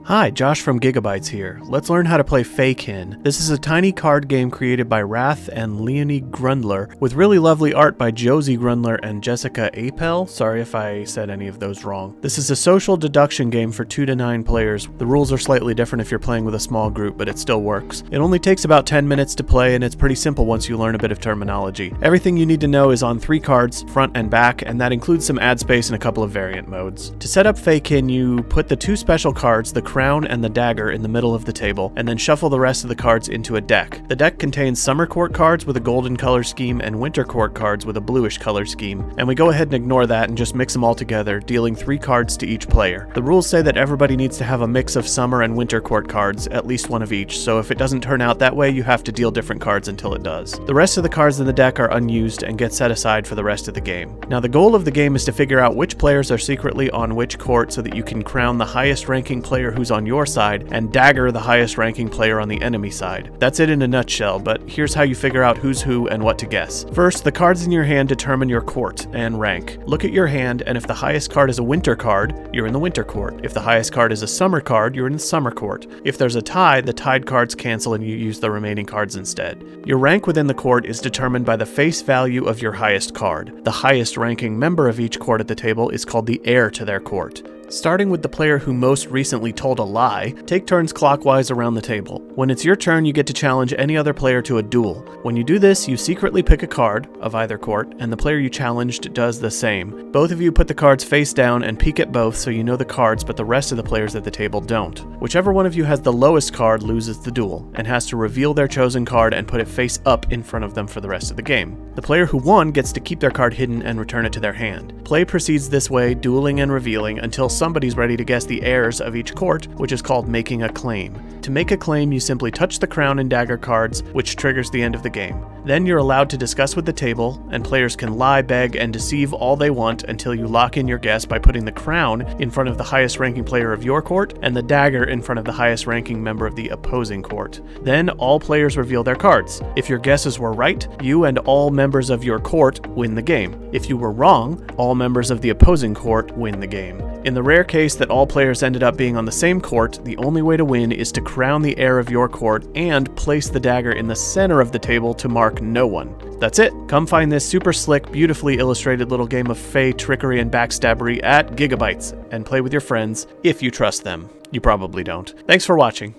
Hi, Josh from Gigabytes here. Let's learn how to play Faekin. This is a tiny card game created by Wrath and Leonie Grundler, with really lovely art by Josie Grundler and Jessica Apel. Sorry if I said any of those wrong. This is a social deduction game for 2 to 9 players. The rules are slightly different if you're playing with a small group, but it still works. It only takes about 10 minutes to play, and it's pretty simple once you learn a bit of terminology. Everything you need to know is on 3 cards, front and back, and that includes some ad space and a couple of variant modes. To set up Faekin, you put the 2 special cards, the crown and the dagger, in the middle of the table, and then shuffle the rest of the cards into a deck. The deck contains summer court cards with a golden color scheme and winter court cards with a bluish color scheme, and we go ahead and ignore that and just mix them all together, dealing 3 cards to each player. The rules say that everybody needs to have a mix of summer and winter court cards, at least one of each, so if it doesn't turn out that way, you have to deal different cards until it does. The rest of the cards in the deck are unused and get set aside for the rest of the game. Now, the goal of the game is to figure out which players are secretly on which court so that you can crown the highest ranking player who's on your side and dagger the highest ranking player on the enemy side. That's it in a nutshell, but here's how you figure out who's who and what to guess. First, the cards in your hand determine your court and rank. Look at your hand, and if the highest card is a winter card, you're in the winter court. If the highest card is a summer card, you're in the summer court. If there's a tie, the tied cards cancel and you use the remaining cards instead. Your rank within the court is determined by the face value of your highest card. The highest ranking member of each court at the table is called the heir to their court. Starting with the player who most recently told a lie, take turns clockwise around the table. When it's your turn, you get to challenge any other player to a duel. When you do this, you secretly pick a card of either court, and the player you challenged does the same. Both of you put the cards face down and peek at both so you know the cards, but the rest of the players at the table don't. Whichever one of you has the lowest card loses the duel, and has to reveal their chosen card and put it face up in front of them for the rest of the game. The player who won gets to keep their card hidden and return it to their hand. Play proceeds this way, dueling and revealing, until somebody's ready to guess the heirs of each court, which is called making a claim. To make a claim, you simply touch the crown and dagger cards, which triggers the end of the game. Then you're allowed to discuss with the table, and players can lie, beg, and deceive all they want until you lock in your guess by putting the crown in front of the highest ranking player of your court and the dagger in front of the highest ranking member of the opposing court. Then all players reveal their cards. If your guesses were right, you and all members of your court win the game. If you were wrong, all members of the opposing court win the game. In the rare case that all players ended up being on the same court, the only way to win is to crown the heir of your court and place the dagger in the center of the table to mark no one. That's it. Come find this super slick, beautifully illustrated little game of fey trickery and backstabbery at Gigabytes and play with your friends if you trust them. You probably don't. Thanks for watching.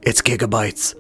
It's Gigabytes.